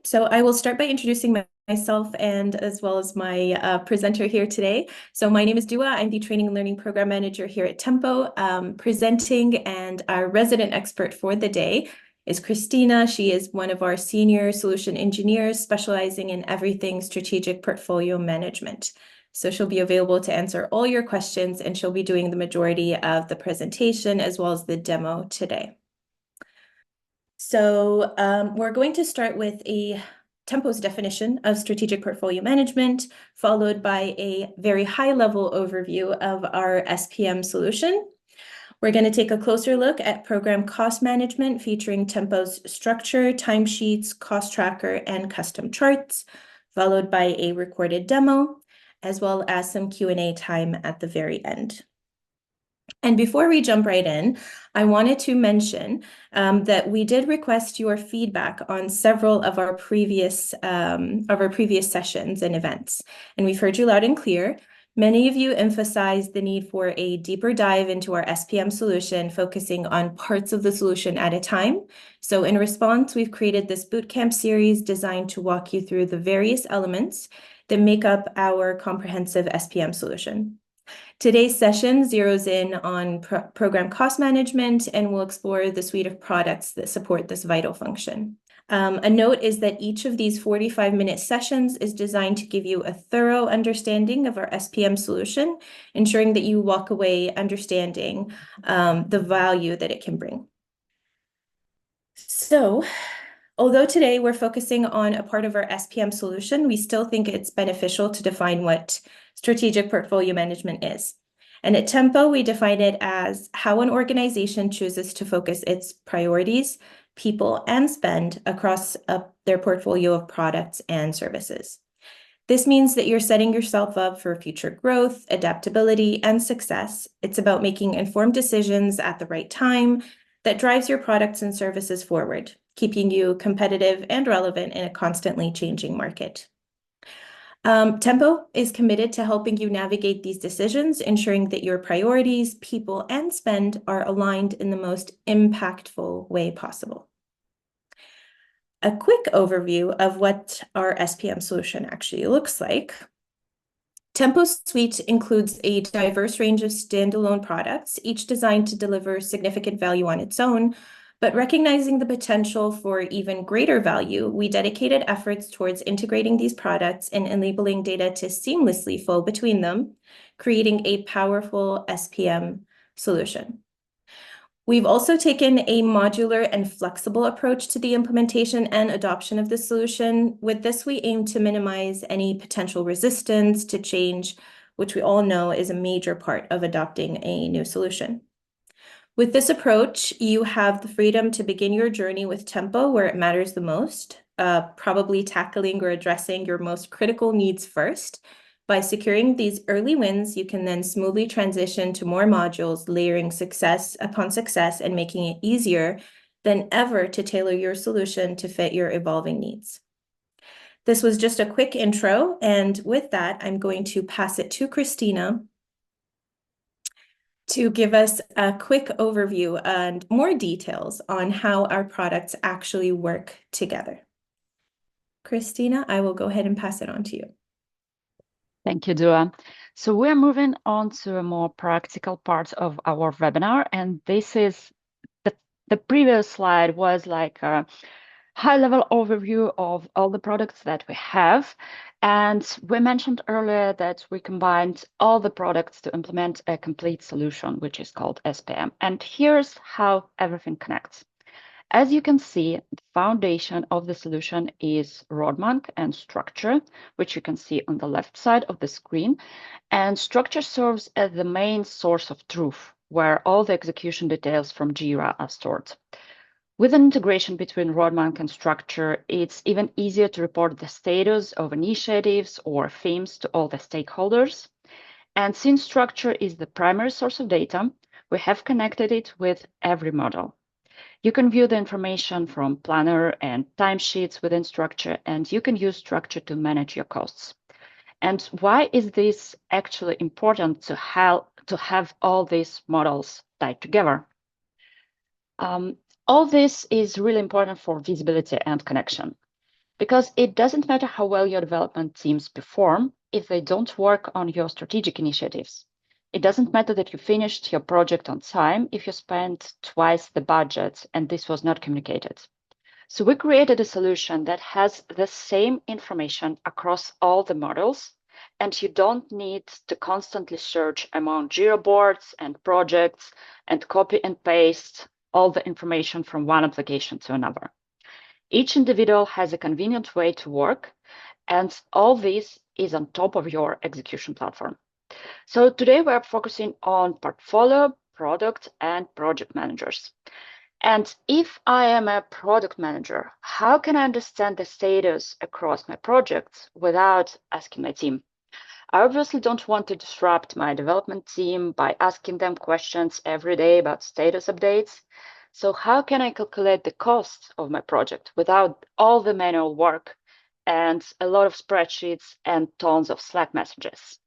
So I will start by introducing myself and as well as my presenter here today. So my name is Dua. I'm the Training and Learning Program Manager here at Tempo. Presenting and our resident expert for the day is Christina. She is one of our senior solution engineers specializing in everything strategic portfolio management. So she'll be available to answer all your questions, and she'll be doing the majority of the presentation as well as the demo today. So we're going to start with Tempo's definition of strategic portfolio management, followed by a very high-level overview of our SPM solution. We're going to take a closer look at program cost management featuring Tempo's structure, timesheets, cost tracker, and custom charts, followed by a recorded demo, as well as some Q&A time at the very end. And before we jump right in, I wanted to mention that we did request your feedback on several of our previous sessions and events, and we've heard you loud and clear. Many of you emphasized the need for a deeper dive into our SPM solution, focusing on parts of the solution at a time. So in response, we've created this bootcamp series designed to walk you through the various elements that make up our comprehensive SPM solution. Today's session zeroes in on program cost management, and we'll explore the suite of products that support this vital function. A note is that each of these 45-minute sessions is designed to give you a thorough understanding of our SPM solution, ensuring that you walk away understanding the value that it can bring. So, although today we're focusing on a part of our SPM solution, we still think it's beneficial to define what strategic portfolio management is. And at Tempo, we define it as how an organization chooses to focus its priorities, people, and spend across their portfolio of products and services. This means that you're setting yourself up for future growth, adaptability, and success. It's about making informed decisions at the right time that drives your products and services forward, keeping you competitive and relevant in a constantly changing market. Tempo is committed to helping you navigate these decisions, ensuring that your priorities, people, and spend are aligned in the most impactful way possible. A quick overview of what our SPM solution actually looks like. Tempo Suite includes a diverse range of standalone products, each designed to deliver significant value on its own. But recognizing the potential for even greater value, we dedicated efforts towards integrating these products and enabling data to seamlessly flow between them, creating a powerful SPM solution. We've also taken a modular and flexible approach to the implementation and adoption of the solution. With this, we aim to minimize any potential resistance to change, which we all know is a major part of adopting a new solution. With this approach, you have the freedom to begin your journey with Tempo where it matters the most, probably tackling or addressing your most critical needs first. By securing these early wins, you can then smoothly transition to more modules, layering success upon success and making it easier than ever to tailor your solution to fit your evolving needs. This was just a quick intro, and with that, I'm going to pass it to Christina to give us a quick overview and more details on how our products actually work together. Christina, I will go ahead and pass it on to you. Thank you, Dua. So we're moving on to a more practical part of our webinar, and this is the previous slide was like a high-level overview of all the products that we have. And we mentioned earlier that we combined all the products to implement a complete solution, which is called SPM. And here's how everything connects. As you can see, the foundation of the solution is Rodmank and Structure, which you can see on the left side of the screen. And Structure serves as the main source of truth, where all the execution details from Jira are stored. With an integration between Rodmank and Structure, it's even easier to report the status of initiatives or themes to all the stakeholders. And since Structure is the primary source of data, we have connected it with every model. You can view the information from Planner and timesheets within Structure, and you can use Structure to manage your costs. And why is this actually important to have all these models tied together? All this is really important for visibility and connection. Because it doesn't matter how well your development teams perform if they don't work on your strategic initiatives. It doesn't matter that you finished your project on time if you spent twice the budget and this was not communicated. So we created a solution that has the same information across all the models, and you don't need to constantly search among Jira boards and projects and copy and paste all the information from one application to another. Each individual has a convenient way to work, and all this is on top of your execution platform. So today we're focusing on portfolio, product, and project managers. And if I am a product manager, how can I understand the status across my projects without asking my team? I obviously don't want to disrupt my development team by asking them questions every day about status updates. So how can I calculate the cost of my project without all the manual work and a lot of spreadsheets and tons of Slack messages?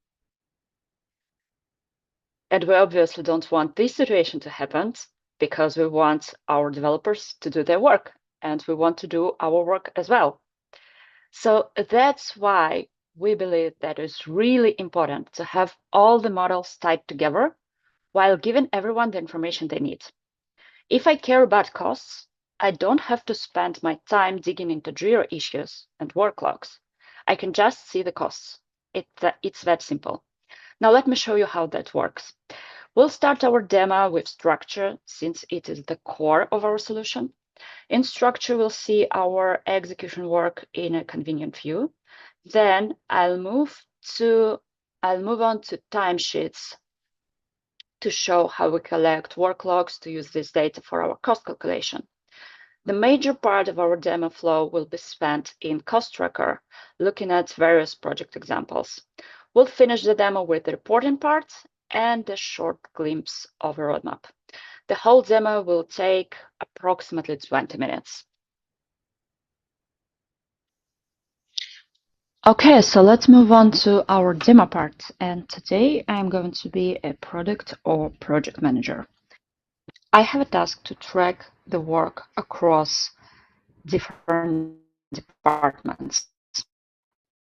And we obviously don't want this situation to happen because we want our developers to do their work and we want to do our work as well. So that's why we believe that it's really important to have all the models tied together while giving everyone the information they need. If I care about costs, I don't have to spend my time digging into Jira issues and work logs. I can just see the costs. It's that simple. Now let me show you how that works. We'll start our demo with structure since it is the core of our solution. In structure, we'll see our execution work in a convenient view. Then I'll move on to timesheets to show how we collect work logs to use this data for our cost calculation. The major part of our demo flow will be spent in Cost Tracker, looking at various project examples. We'll finish the demo with the reporting part and a short glimpse of a roadmap. The whole demo will take approximately 20 minutes. Okay, so let's move on to our demo part. And today I'm going to be a product or project manager. I have a task to track the work across different departments.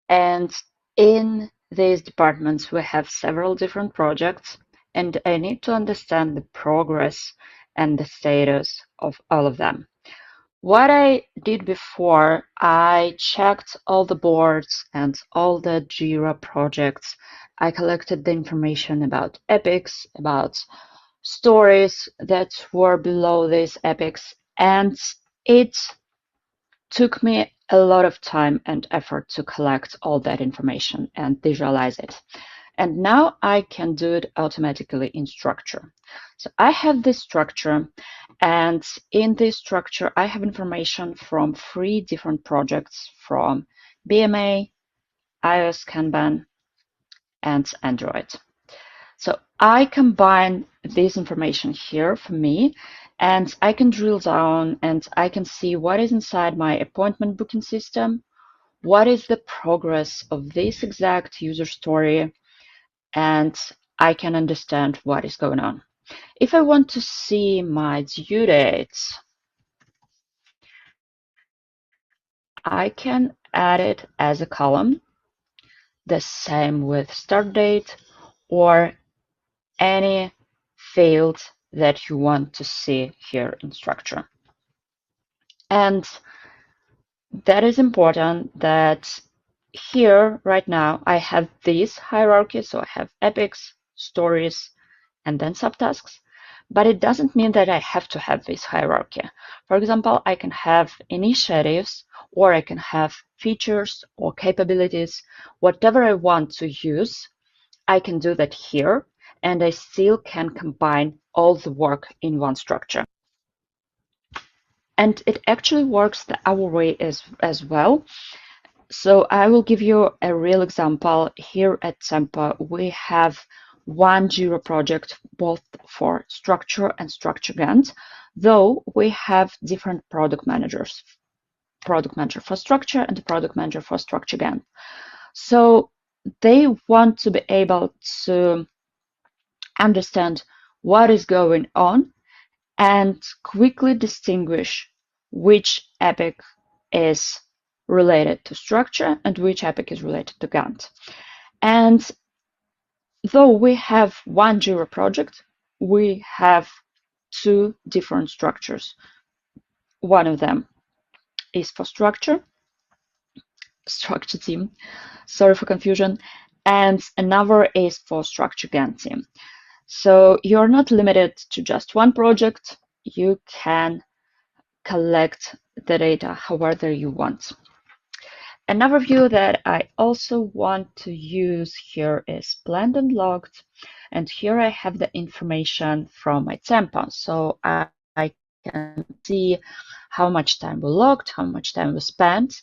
And in these departments, we have several different projects, and I need to understand the progress and the status of all of them. What I did before, I checked all the boards and all the Jira projects. I collected the information about epics, about stories that were below these epics, and it took me a lot of time and effort to collect all that information and visualize it. And now I can do it automatically in structure. So I have this structure, and in this structure, I have information from 3 different projects from BMA, iOS Kanban, and Android. So I combine this information here for me, and I can drill down and I can see what is inside my appointment booking system, what is the progress of this exact user story, and I can understand what is going on. If I want to see my due dates, I can add it as a column, the same with start date or any field that you want to see here in structure. And that is important that here right now I have this hierarchy. So I have epics, stories, and then subtasks. But it doesn't mean that I have to have this hierarchy. For example, I can have initiatives, or I can have features or capabilities, whatever I want to use, I can do that here, and I still can combine all the work in one structure. And it actually works our way as well. So I will give you a real example. Here at Tempo, we have one Jira project, both for structure and structure Gantt, though we have different product managers, product manager for structure and the product manager for structure Gantt. So they want to be able to understand what is going on and quickly distinguish which epic is related to structure and which epic is related to Gantt. And though we have one Jira project, we have two different structures. One of them is for structure team, sorry for confusion, and another is for structure Gantt team. So you're not limited to just one project. You can collect the data however you want. Another view that I also want to use here is planned and logged. And here I have the information from my tempo. So I can see how much time we logged, how much time we spent.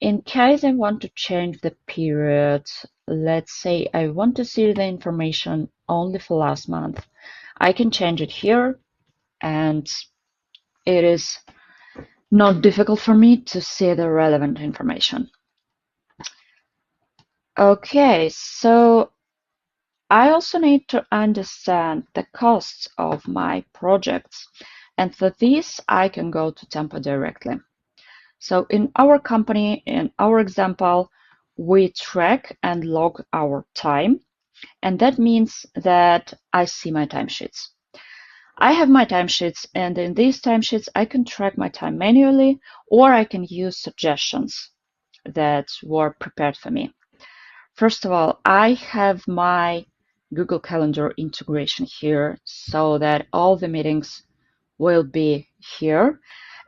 In case I want to change the period, let's say I want to see the information only for last month, I can change it here, and it is not difficult for me to see the relevant information. Okay, so I also need to understand the costs of my projects, and for this I can go to Tempo directly. So in our company, in our example, we track and log our time, and that means that I see my timesheets. I have my timesheets, and in these timesheets, I can track my time manually, or I can use suggestions that were prepared for me. First of all, I have my Google Calendar integration here so that all the meetings will be here.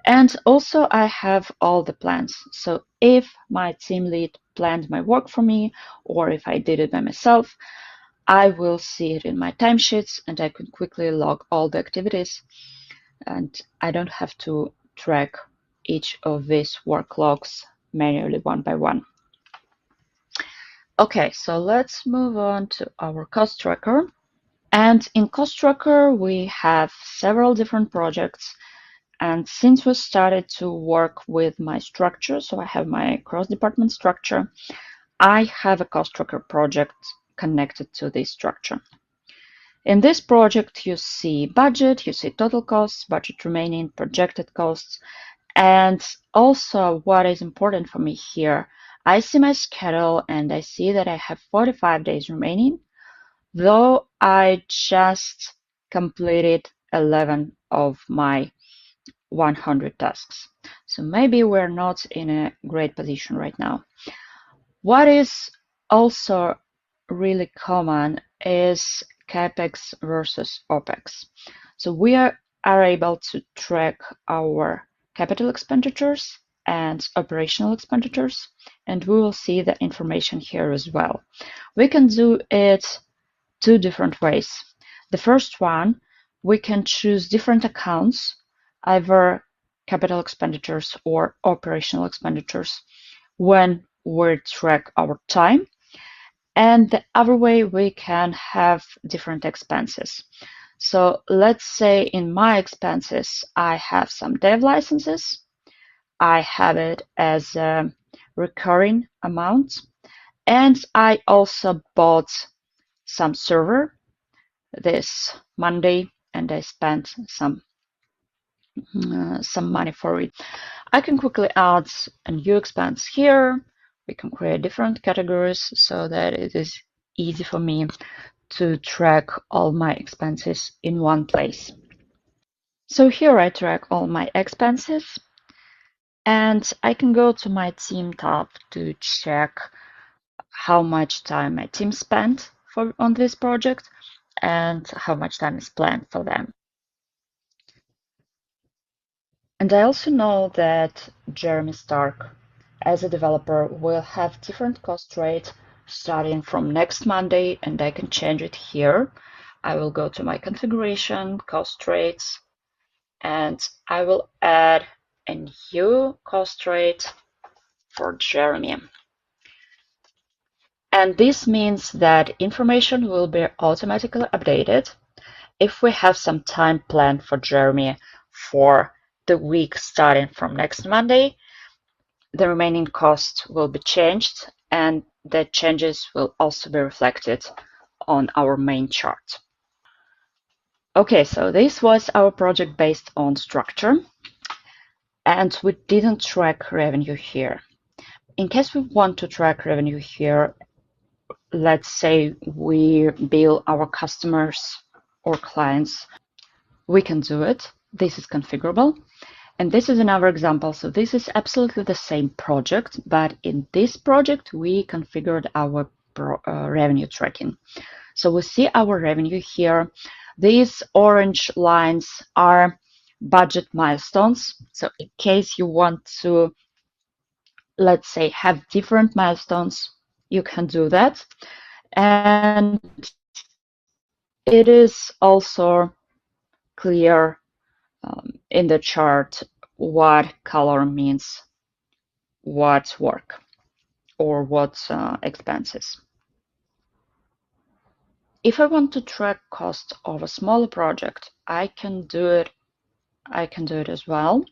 And also I have all the plans. So if my team lead planned my work for me, or if I did it by myself, I will see it in my timesheets and I can quickly log all the activities. And I don't have to track each of these work logs manually one by one. Okay, so let's move on to our cost tracker. And in cost tracker, we have several different projects. And since we started to work with my structure, so I have my cross-department structure, I have a cost tracker project connected to this structure. In this project, you see budget, you see total costs, budget remaining, projected costs, and also what is important for me here, I see my schedule and I see that I have 45 days remaining, though I just completed 11 of my 100 tasks. So maybe we're not in a great position right now. What is also really common is CapEx versus OpEx. So we are able to track our capital expenditures and operational expenditures, and we will see the information here as well. We can do it two different ways. The first one, we can choose different accounts, either capital expenditures or operational expenditures, when we track our time. And the other way, we can have different expenses. So let's say in my expenses, I have some dev licenses. I have it as a recurring amount. And I also bought some server this Monday, and I spent some money for it. I can quickly add a new expense here. We can create different categories so that it is easy for me to track all my expenses in one place. So here I track all my expenses, and I can go to my team tab to check how much time my team spent on this project and how much time is planned for them. And I also know that Jeremy Stark, as a developer, will have different cost rate starting from next Monday, and I can change it here. I will go to my configuration, cost rates, and I will add a new cost rate for Jeremy. And this means that information will be automatically updated if we have some time planned for Jeremy for the week starting from next Monday. The remaining cost will be changed, and the changes will also be reflected on our main chart. Okay, so this was our project based on structure. and we didn't track revenue here. In case we want to track revenue here, let's say we bill our customers or clients, we can do it. This is configurable. And this is another example. So this is absolutely the same project, but in this project, we configured our revenue tracking. So we see our revenue here. These orange lines are budget milestones. So in case you want to, let's say, have different milestones, you can do that. And it is also clear in the chart what color means what work or what expenses. If I want to track cost of a smaller project, I can do it as well.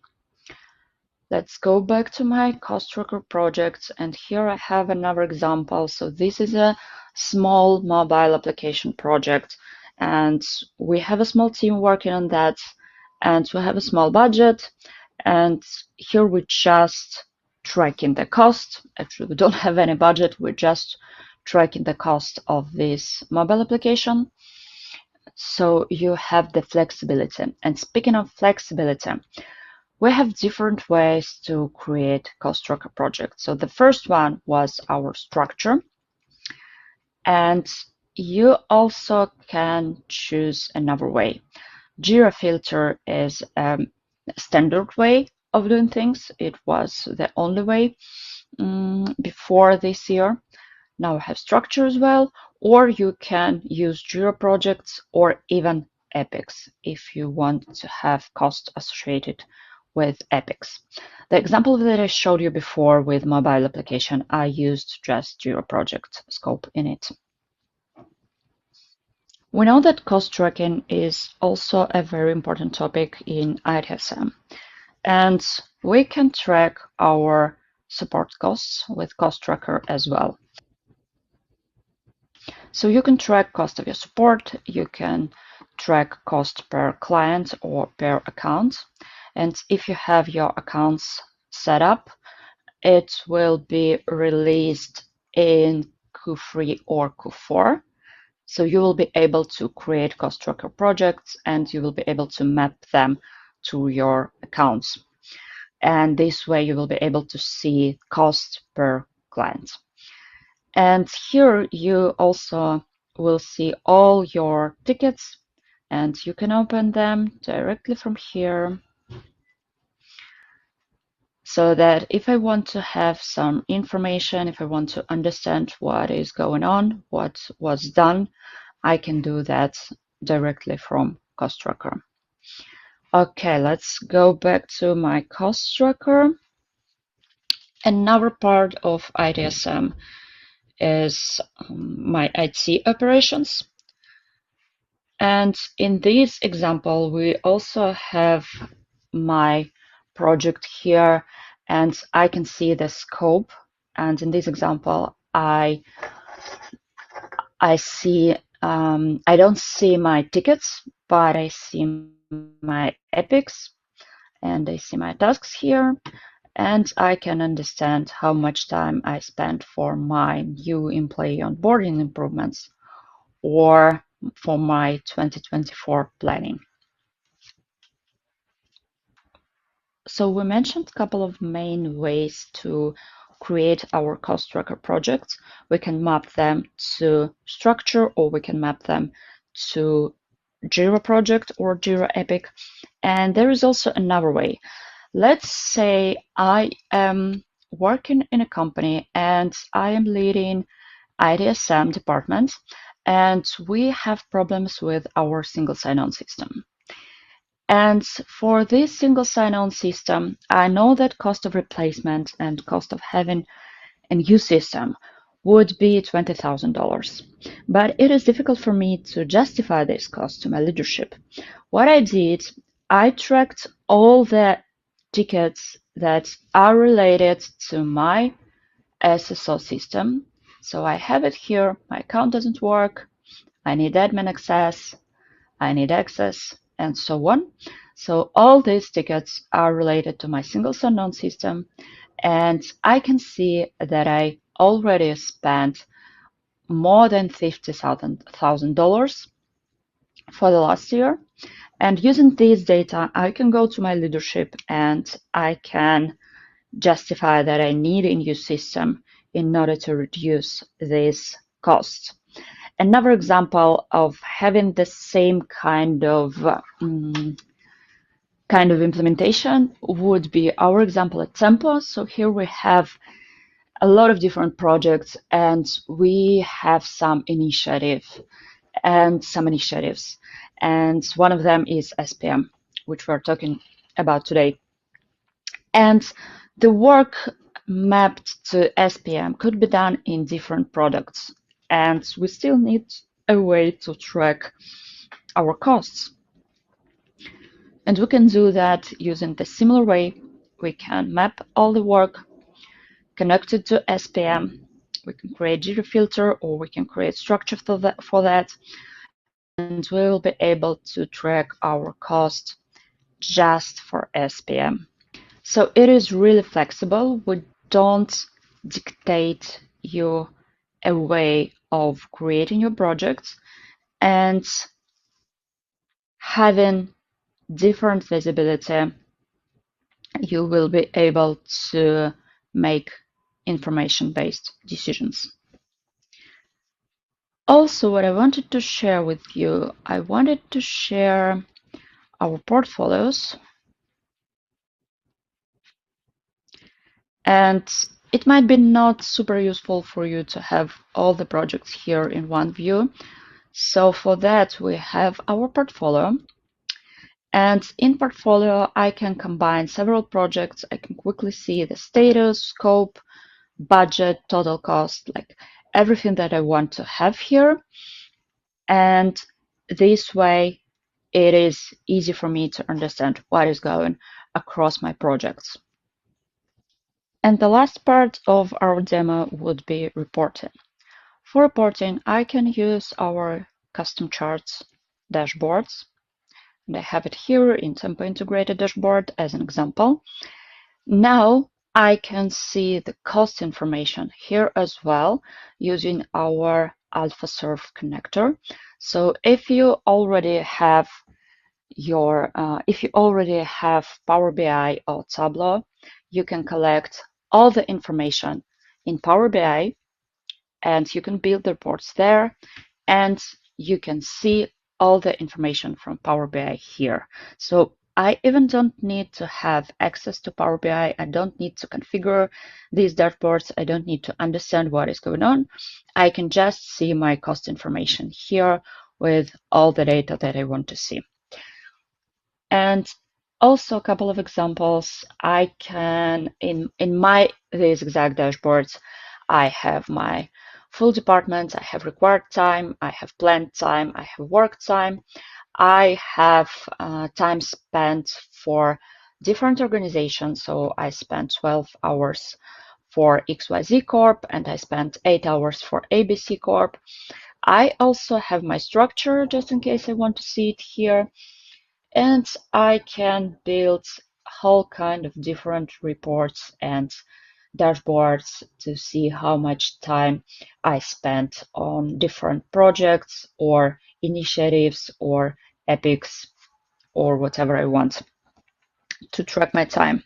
Let's go back to my cost tracker projects, and here I have another example. So this is a small mobile application project, and we have a small team working on that, and we have a small budget, and here we're just tracking the cost. Actually, we don't have any budget, we're just tracking the cost of this mobile application. So you have the flexibility. And speaking of flexibility, we have different ways to create cost tracker projects. So the first one was our structure. And you also can choose another way. Jira filter is a standard way of doing things. It was the only way before this year. Now I have structure as well, or you can use Jira projects or even epics if you want to have cost associated with epics. The example that I showed you before with mobile application, I used just Jira project scope in it. We know that cost tracking is also a very important topic in ITSM, and we can track our support costs with cost tracker as well. So you can track cost of your support, you can track cost per client or per account. And if you have your accounts set up, it will be released in Q3 or Q4. So you will be able to create cost tracker projects and you will be able to map them to your accounts. And this way you will be able to see cost per client. And here you also will see all your tickets and you can open them directly from here. So that if I want to have some information, if I want to understand what is going on, what was done, I can do that directly from cost tracker. Okay, let's go back to my cost tracker. Another part of ITSM is my IT operations. And in this example, we also have my project here, and I can see the scope. And in this example, I see I don't see my tickets, but I see my epics, and I see my tasks here, and I can understand how much time I spent for my new employee onboarding improvements or for my 2024 planning. So we mentioned a couple of main ways to create our cost tracker projects. We can map them to structure, or we can map them to Jira project or Jira Epic. And there is also another way. Let's say I am working in a company and I am leading ITSM department, and we have problems with our single sign-on system. And for this single sign-on system, I know that cost of replacement and cost of having a new system would be $20,000. But it is difficult for me to justify this cost to my leadership. What I did, I tracked all the tickets that are related to my SSO system. So I have it here. My account doesn't work. I need admin access. I need access, and so on. So all these tickets are related to my single sign-on system, and I can see that I already spent more than $50,000 for the last year. And using this data, I can go to my leadership and I can justify that I need a new system in order to reduce these costs. Another example of having the same kind of implementation would be our example at Tempo. So here we have a lot of different projects and we have some initiatives. And one of them is SPM, which we're talking about today. And the work mapped to SPM could be done in different products. And we still need a way to track our costs. And we can do that using the similar way. We can map all the work connected to SPM. We can create Jira filter or we can create structure for that. And we will be able to track our cost just for SPM. So it is really flexible. We don't dictate you a way of creating your projects, and having different visibility, you will be able to make information-based decisions. Also, what I wanted to share with you, I wanted to share our portfolios. And it might be not super useful for you to have all the projects here in one view. So for that, we have our portfolio. And in portfolio, I can combine several projects. I can quickly see the status, scope, budget, total cost, like everything that I want to have here. And this way, it is easy for me to understand what is going across my projects. And the last part of our demo would be reporting. For reporting, I can use our custom charts dashboards. And I have it here in Tempo integrated dashboard as an example. Now I can see the cost information here as well using our AlphaServe connector. So if you already have Power BI or Tableau, you can collect all the information in Power BI and you can build the reports there and you can see all the information from Power BI here. So I even don't need to have access to Power BI. I don't need to configure these dashboards. I don't need to understand what is going on. I can just see my cost information here with all the data that I want to see. And also a couple of examples. I can, in these exact dashboards, I have my full department, I have required time, I have planned time, I have work time, I have time spent for different organizations. So I spent 12 hours for XYZ Corp and I spent 8 hours for ABC Corp. I also have my structure just in case I want to see it here. And I can build a whole kind of different reports and dashboards to see how much time I spent on different projects or initiatives or epics or whatever I want to track my time.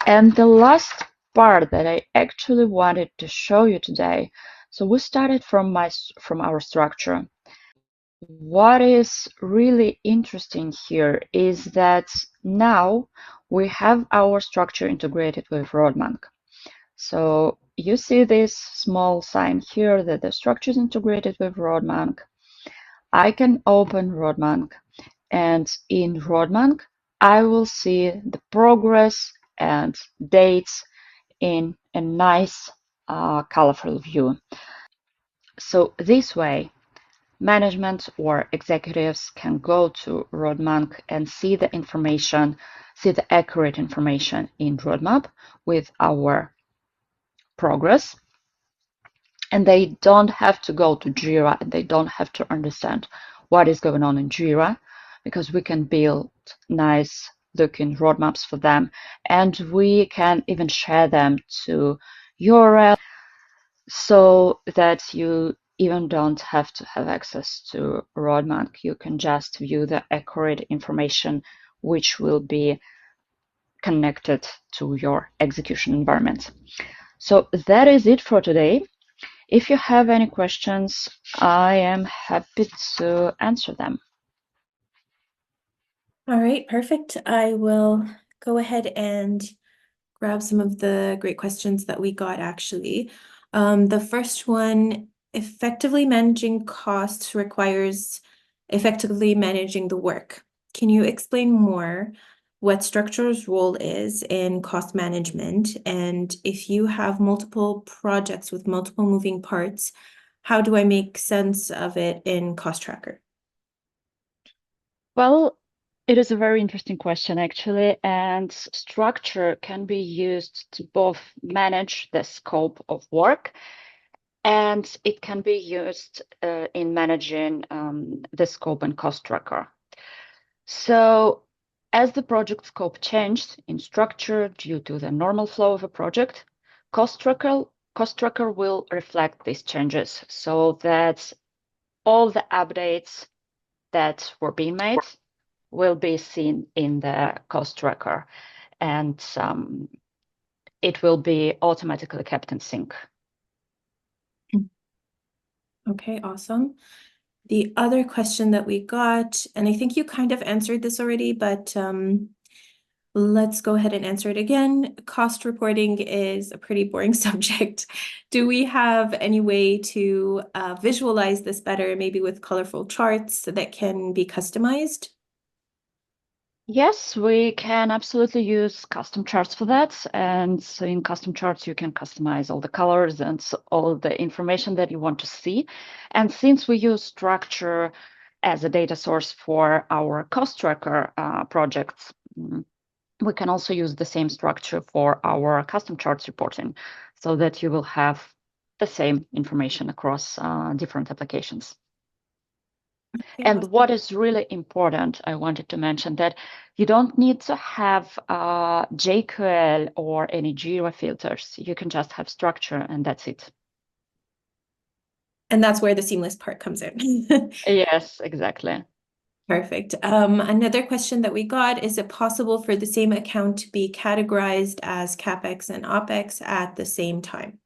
And the last part that I actually wanted to show you today, so we started from our structure. What is really interesting here is that now we have our structure integrated with Roadmap. So you see this small sign here that the structure is integrated with Roadmap. I can open Roadmap, and in Roadmap, I will see the progress and dates in a nice colorful view. So this way, management or executives can go to Roadmap and see the information, see the accurate information in Roadmap with our progress. And they don't have to go to Jira and they don't have to understand what is going on in Jira because we can build nice looking roadmaps for them, and we can even share them to URL so that you even don't have to have access to roadmap. You can just view the accurate information which will be connected to your execution environment. So that is it for today. If you have any questions, I am happy to answer them. All right, perfect. I will go ahead and grab some of the great questions that we got actually. The first one, effectively managing costs requires effectively managing the work. Can you explain more what Structure's role is in cost management? And if you have multiple projects with multiple moving parts, how do I make sense of it in Cost Tracker? Well, it is a very interesting question, actually, and structure can be used to both manage the scope of work, and it can be used in managing the scope and cost tracker. So as the project scope changed in structure due to the normal flow of a project, cost tracker will reflect these changes so that all the updates that were being made will be seen in the cost tracker, and it will be automatically kept in sync. Okay, awesome. The other question that we got, and I think you kind of answered this already, but let's go ahead and answer it again. Cost reporting is a pretty boring subject. Do we have any way to visualize this better, maybe with colorful charts that can be customized? Yes, we can absolutely use custom charts for that. And so in custom charts, you can customize all the colors and all the information that you want to see. And since we use structure as a data source for our cost tracker projects, we can also use the same structure for our custom charts reporting so that you will have the same information across different applications. Okay, And awesome. what is really important, I wanted to mention that you don't need to have JQL or any Jira filters. You can just have structure and that's it. And that's where the seamless part comes in. Yes, exactly. Perfect. Another question that we got, is it possible for the same account to be categorized as CapEx and OpEx at the same time?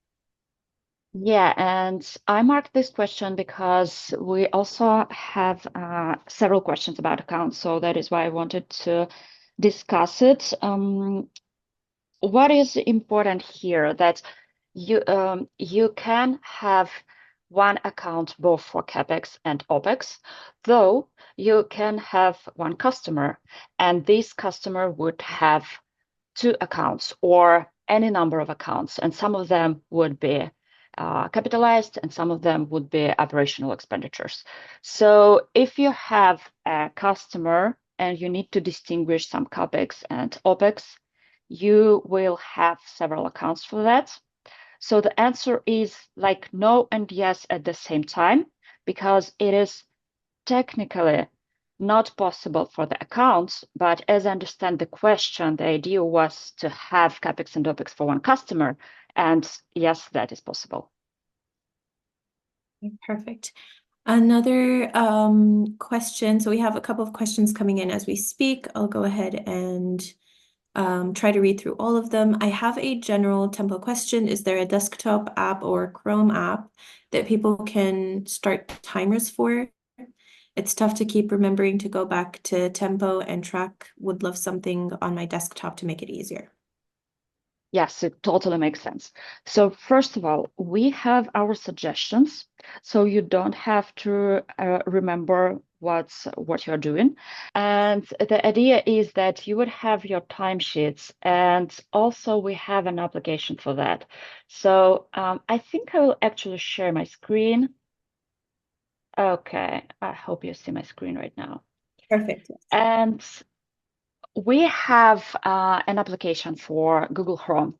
Yeah, and I marked this question because we also have several questions about accounts, so that is why I wanted to discuss it. What is important here that you can have one account both for CapEx and OpEx, though you can have one customer, and this customer would have two accounts or any number of accounts, and some of them would be capitalized and some of them would be operational expenditures. So if you have a customer and you need to distinguish some CapEx and OpEx, you will have several accounts for that. So the answer is like no and yes at the same time, because it is technically not possible for the accounts, but as I understand the question, the idea was to have CapEx and OpEx for one customer, and yes, that is possible. Perfect. Another question. So we have a couple of questions coming in as we speak. I'll go ahead and try to read through all of them. I have a general tempo question. Is there a desktop app or Chrome app that people can start timers for? It's tough to keep remembering to go back to tempo and track. Would love something on my desktop to make it easier. Yes, it totally makes sense. So first of all, we have our suggestions, so you don't have to remember what you're doing. And the idea is that you would have your timesheets, and also we have an application for that. So I think I will actually share my screen. Okay, I hope you see my screen right now. Perfect. And we have an application for Google Chrome,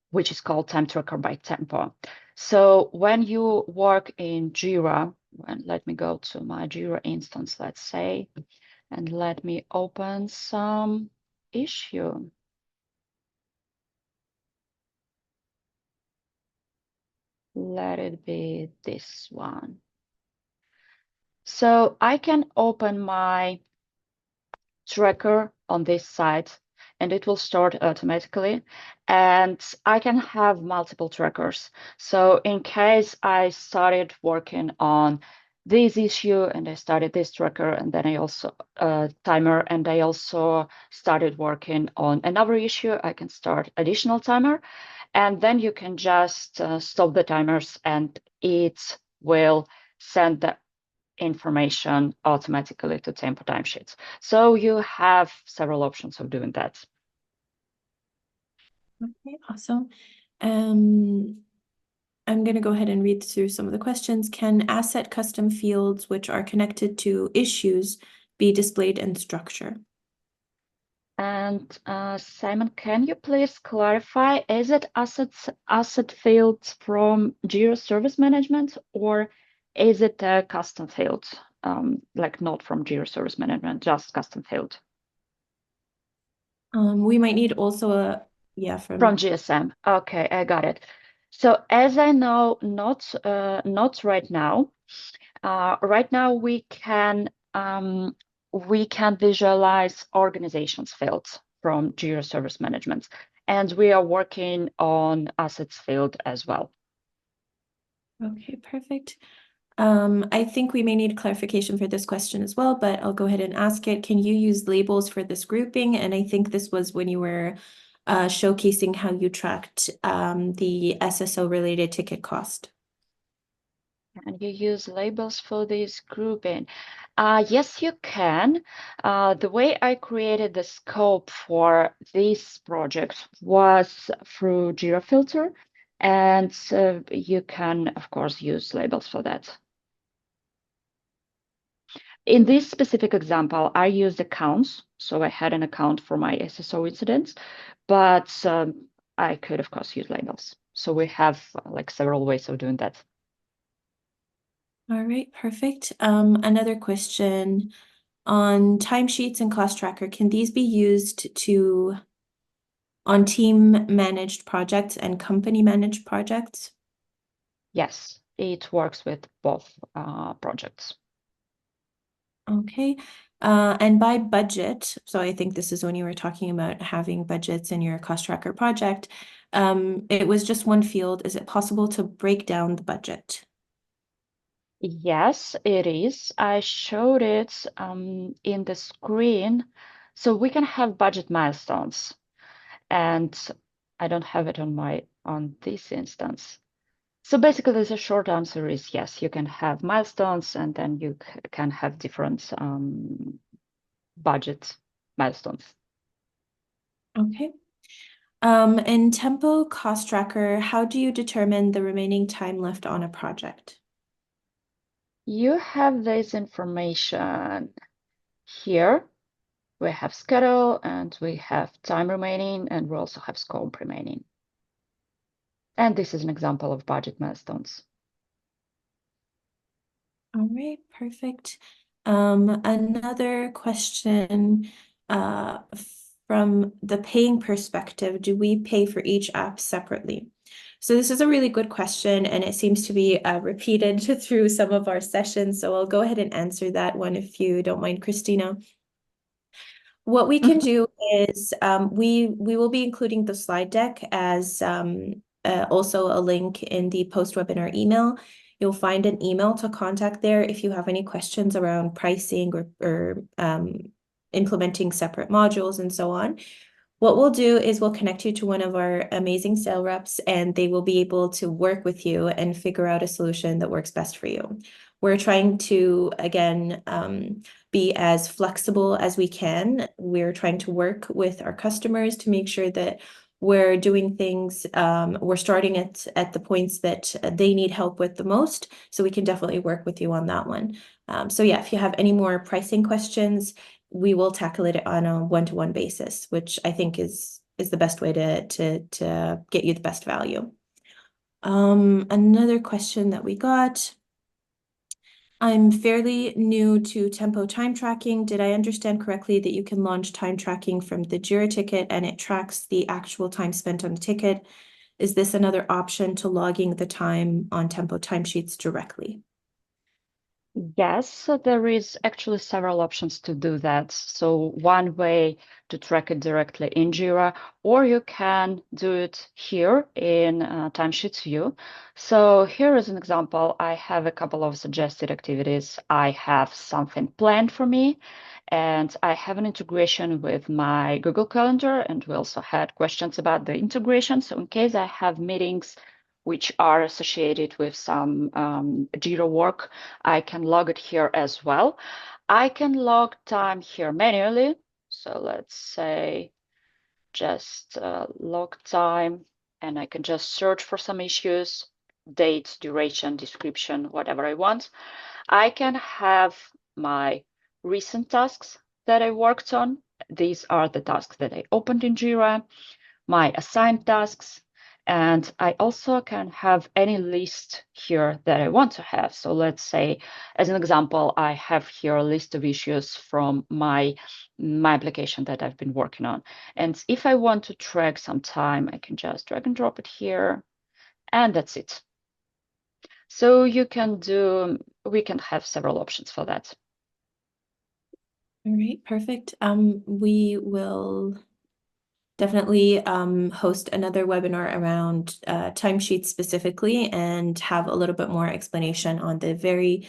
which is called Time Tracker by Tempo. So when you work in Jira, and let me go to my Jira instance, let's say, And let me open some issue. Let it be this one. So I can open my tracker on this side and it will start automatically. And I can have multiple trackers. So in case I started working on this issue and I started this tracker and then I also timer and I also started working on another issue, I can start additional timer and then you can just stop the timers and it will send the information automatically to tempo timesheets. So you have several options of doing that. Okay, awesome. I'm going to go ahead and read through some of the questions. Can asset custom fields, which are connected to issues, be displayed in structure? And Simon, can you please clarify, is it asset fields from Jira Service Management or is it a custom field, like not from Jira Service Management, just custom field? We might need also a, yeah, From GSM. Okay, I got it. So as I know, not right now. Right now we can visualize organizations fields from Jira Service Management, and we are working on assets field as well. Okay, perfect. I think we may need clarification for this question as well, but I'll go ahead and ask it. Can you use labels for this grouping? And I think this was when you were showcasing how you tracked the SSO related ticket cost. Can you use labels for this grouping? Yes, you can. The way I created the scope for this project was through Jira Filter, and you can, of course, use labels for that. In this specific example, I used accounts. So I had an account for my SSO incidents, but I could, of course, use labels. So we have like several ways of doing that. All right, perfect. Another question on timesheets and cost tracker. Can these be used on team managed projects and company managed projects? Yes, it works with both projects. Okay. And by budget, so I think this is when you were talking about having budgets in your cost tracker project. It was just one field. Is it possible to break down the budget? Yes, it is. I showed it in the screen. So we can have budget milestones. And I don't have it on this instance. So basically, the short answer is yes, you can have milestones and then you can have different budget milestones. Okay. In Tempo Cost Tracker, how do you determine the remaining time left on a project? You have this information here. We have schedule and we have time remaining and we also have scope remaining. And this is an example of budget milestones. All right, perfect. Another question from the paying perspective, do we pay for each app separately? So this is a really good question, and it seems to be repeated through some of our sessions. So I'll go ahead and answer that one if you don't mind, Christina. What we can do is we will be including the slide deck as also a link in the post-webinar email. You'll find an email to contact there if you have any questions around pricing or implementing separate modules and so on. What we'll do is we'll connect you to one of our amazing sales reps, and they will be able to work with you and figure out a solution that works best for you. We're trying to, again, be as flexible as we can. We're trying to work with our customers to make sure that we're doing things, we're starting at the points that they need help with the most. So we can definitely work with you on that one. So yeah, if you have any more pricing questions, we will tackle it on a one-to-one basis, which I think is the best way to get you the best value. Another question that we got. I'm fairly new to Tempo time tracking. Did I understand correctly that you can launch time tracking from the Jira ticket and it tracks the actual time spent on the ticket? Is this another option to logging the time on Tempo timesheets directly? Yes, so there is actually several options to do that. So one way to track it directly in Jira, or you can do it here in Timesheets view. So here is an example. I have a couple of suggested activities. I have something planned for me, and I have an integration with my Google Calendar, and we also had questions about the integration. So in case I have meetings which are associated with some Jira work, I can log it here as well. I can log time here manually. So let's say just log time, and I can just search for some issues, date, duration, description, whatever I want. I can have my recent tasks that I worked on. These are the tasks that I opened in Jira, my assigned tasks, and I also can have any list here that I want to have. So let's say, as an example, I have here a list of issues from my application that I've been working on. And if I want to track some time, I can just drag and drop it here, and that's it. So we can have several options for that. All right, perfect. We will definitely host another webinar around timesheets specifically and have a little bit more explanation on the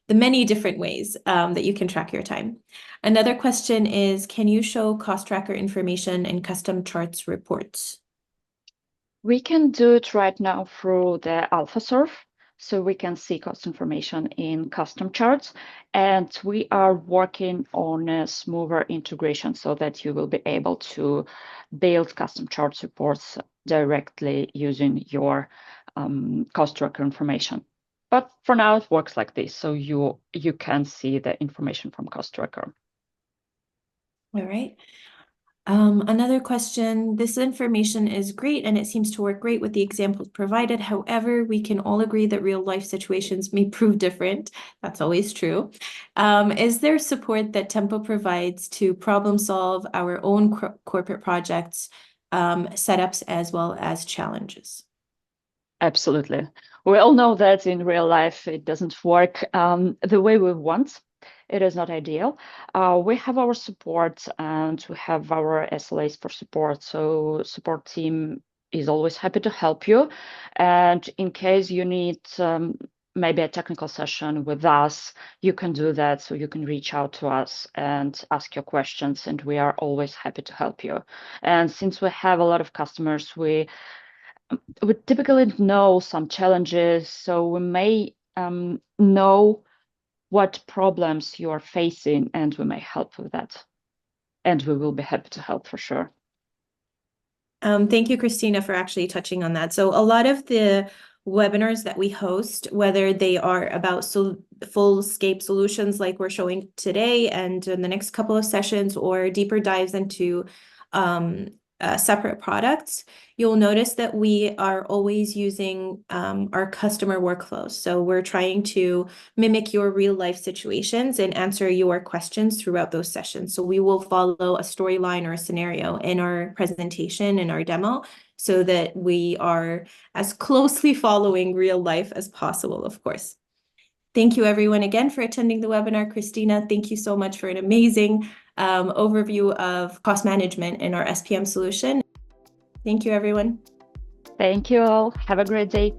many different ways that you can track your time. Another question is, can you show cost tracker information in custom charts reports? We can do it right now through the AlphaSurf, so we can see cost information in custom charts. And we are working on a smoother integration so that you will be able to build custom charts reports directly using your cost tracker information. But for now, it works like this, so you can see the information from cost tracker. All right. Another question, this information is great and it seems to work great with the examples provided. However, we can all agree that real life situations may prove different. That's always true. Is there support that Tempo provides to problem solve our own corporate projects, setups, as well as challenges? Absolutely. We all know that in real life it doesn't work the way we want. It is not ideal. We have our support and we have our SLAs for support. So support team is always happy to help you. And in case you need maybe a technical session with us, you can do that. So you can reach out to us and ask your questions, and we are always happy to help you. And since we have a lot of customers, we typically know some challenges, so we may know what problems you are facing, and we may help with that. And we will be happy to help for sure. Thank you, Christina, for actually touching on that. So a lot of the webinars that we host, whether they are about full-scape solutions like we're showing today and in the next couple of sessions, or deeper dives into separate products, you'll notice that we are always using our customer workflows. So we're trying to mimic your real life situations and answer your questions throughout those sessions. So we will follow a storyline or a scenario in our presentation, in our demo, so that we are as closely following real life as possible, of course. Thank you everyone again for attending the webinar. Christina, thank you so much for an amazing overview of cost management in our SPM solution. Thank you, everyone. Thank you all. Have a great day.